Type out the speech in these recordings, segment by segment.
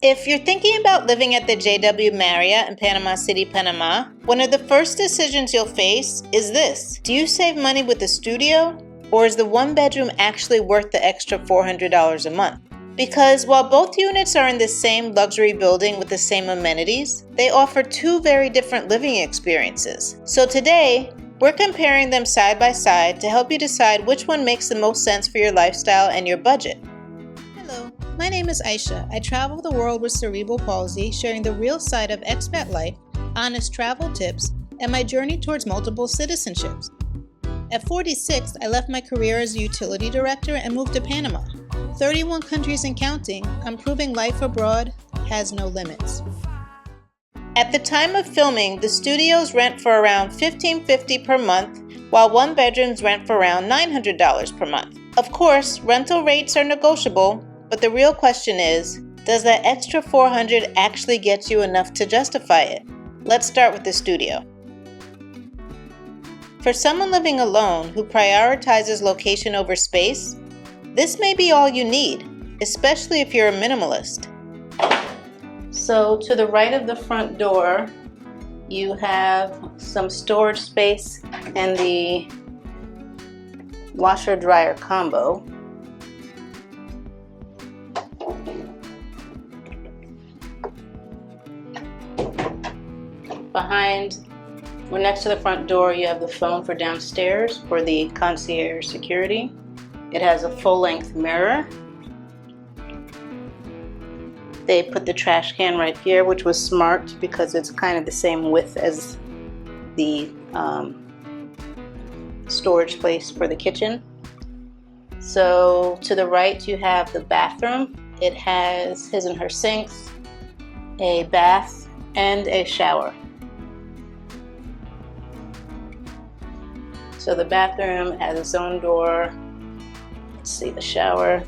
If you're thinking about living at the JW Marriott in Panama City, Panama, one of the first decisions you'll face is this. Do you save money with a studio, or is the one bedroom actually worth the extra $400 a month? Because while both units are in the same luxury building with the same amenities, they offer two very different living experiences. So today, we're comparing them side by side to help you decide which one makes the most sense for your lifestyle and your budget. Hello, my name is Aisha. I travel the world with cerebral palsy, sharing the real side of expat life, honest travel tips, and my journey towards multiple citizenships. At 46, I left my career as a utility director and moved to Panama. 31 countries and counting, I'm proving life abroad has no limits. At the time of filming, the studios rent for around $1,550 per month, while one bedrooms rent for around $900 per month. Of course, rental rates are negotiable, but the real question is, does that extra $400 actually get you enough to justify it? Let's start with the studio. For someone living alone who prioritizes location over space, this may be all you need, especially if you're a minimalist. So to the right of the front door, you have some storage space and the washer-dryer combo. Next to the front door, you have the phone for downstairs for the concierge security. It has a full-length mirror. They put the trash can right here, which was smart because it's kind of the same width as the storage space for the kitchen. So to the right, you have the bathroom. It has his and her sinks, a bath, and a shower. So the bathroom has its own door. Let's see the shower.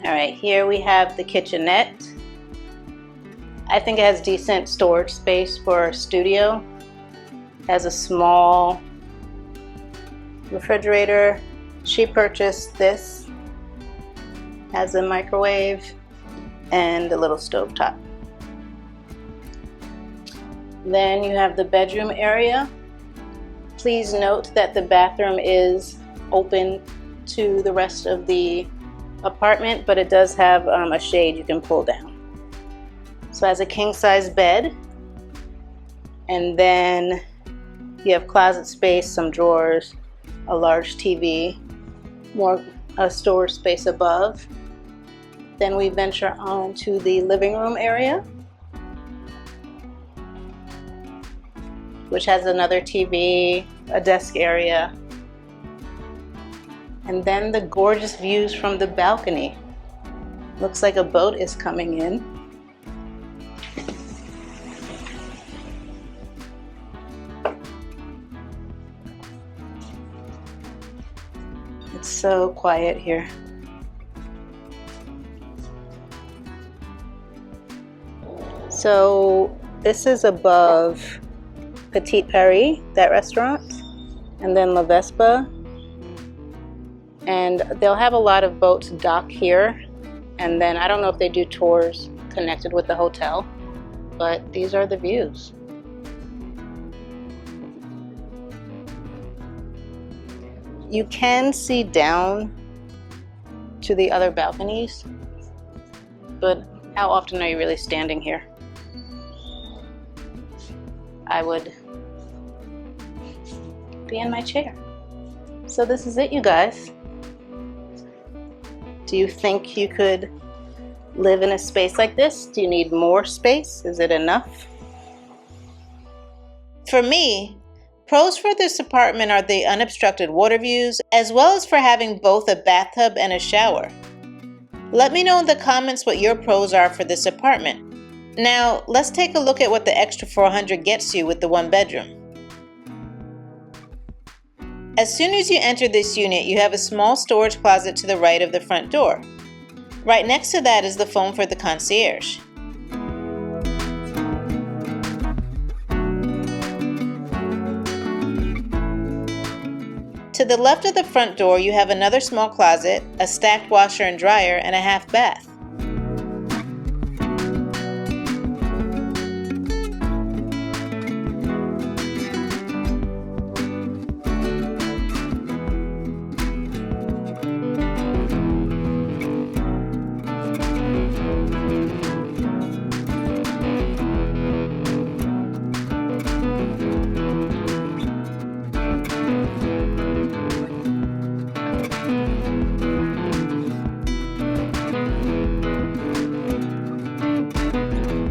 All right, here we have the kitchenette. I think it has decent storage space for a studio. It has a small refrigerator. She purchased this. Has a microwave and a little stovetop. Then you have the bedroom area. Please note that the bathroom is open to the rest of the apartment, but it does have a shade you can pull down. So it has a king-size bed, and then you have closet space, some drawers, a large TV, more storage space above. Then we venture on to the living room area, which has another TV, a desk area, and then the gorgeous views from the balcony. Looks like a boat is coming in. It's so quiet here. So this is above Petit Paris, that restaurant, and then La Vespa. And they'll have a lot of boats dock here. And then I don't know if they do tours connected with the hotel, but these are the views. You can see down to the other balconies, but how often are you really standing here? I would be in my chair. So this is it, you guys. Do you think you could live in a space like this? Do you need more space? Is it enough? For me, pros for this apartment are the unobstructed water views, as well as for having both a bathtub and a shower. Let me know in the comments what your pros are for this apartment. Now, let's take a look at what the extra $400 gets you with the one bedroom. As soon as you enter this unit, you have a small storage closet to the right of the front door. Right next to that is the phone for the concierge. To the left of the front door, you have another small closet, a stacked washer and dryer, and a half bath.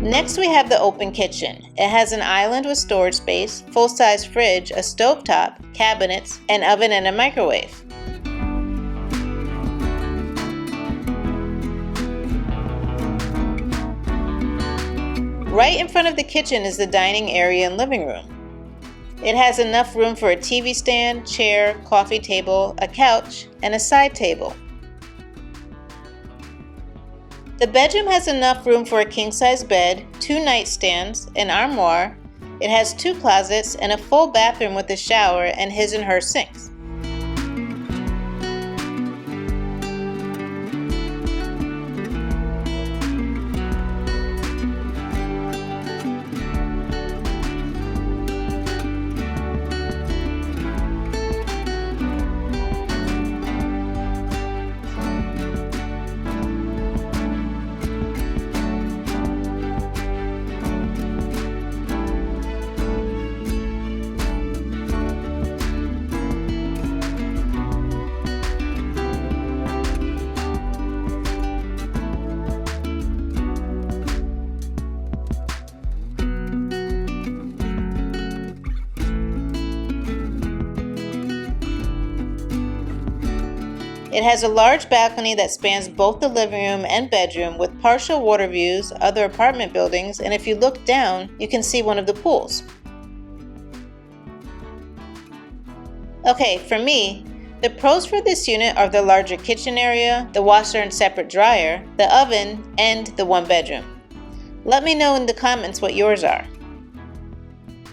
Next, we have the open kitchen. It has an island with storage space, full-size fridge, a stovetop, cabinets, an oven, and a microwave. Right in front of the kitchen is the dining area and living room. It has enough room for a TV stand, chair, coffee table, a couch, and a side table. The bedroom has enough room for a king-size bed, 2 nightstands, an armoire. It has 2 closets and a full bathroom with a shower and his and her sinks. It has a large balcony that spans both the living room and bedroom with partial water views, other apartment buildings, and if you look down, you can see one of the pools. Okay, for me, the pros for this unit are the larger kitchen area, the washer and separate dryer, the oven, and the 1 bedroom. Let me know in the comments what yours are.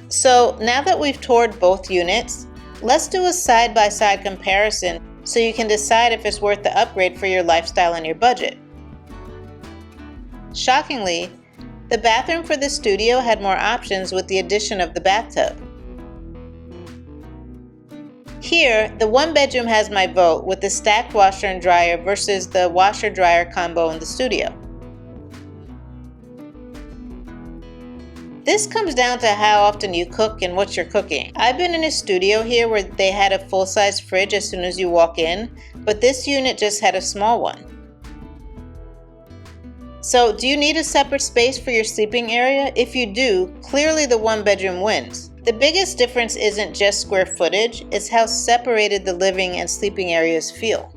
So now that we've toured both units, let's do a side-by-side comparison so you can decide if it's worth the upgrade for your lifestyle and your budget. Shockingly, the bathroom for the studio had more options with the addition of the bathtub. Here, the 1 bedroom has my vote with the stacked washer and dryer versus the washer-dryer combo in the studio. This comes down to how often you cook and what you're cooking. I've been in a studio here where they had a full-size fridge as soon as you walk in, but this unit just had a small one. So, do you need a separate space for your sleeping area? If you do, clearly the 1 bedroom wins. The biggest difference isn't just square footage, it's how separated the living and sleeping areas feel.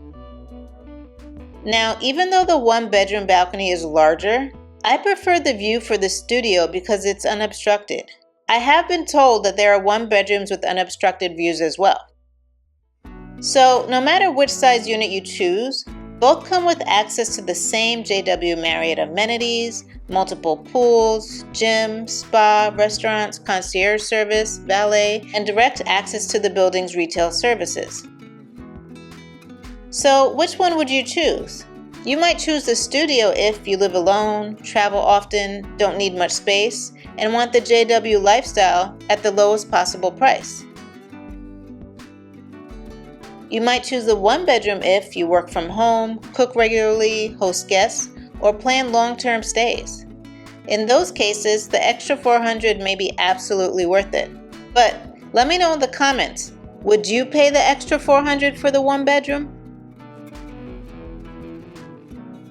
Now, even though the 1 bedroom balcony is larger, I prefer the view for the studio because it's unobstructed. I have been told that there are 1 bedrooms with unobstructed views as well. So, no matter which size unit you choose, both come with access to the same JW Marriott amenities, multiple pools, gym, spa, restaurants, concierge service, valet, and direct access to the building's retail services. So, which one would you choose? You might choose the studio if you live alone, travel often, don't need much space, and want the JW lifestyle at the lowest possible price. You might choose the 1 bedroom if you work from home, cook regularly, host guests, or plan long-term stays. In those cases, the extra $400 may be absolutely worth it. But let me know in the comments, would you pay the extra $400 for the 1 bedroom?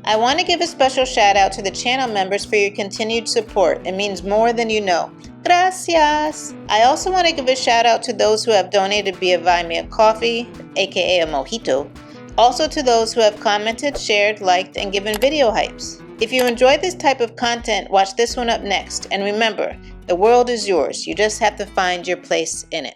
I want to give a special shout out to the channel members for your continued support. It means more than you know. Gracias! I also want to give a shout out to those who have donated via Buy Me a Coffee, aka a mojito. Also to those who have commented, shared, liked, and given video hypes. If you enjoyed this type of content, watch this one up next. And remember, the world is yours. You just have to find your place in it.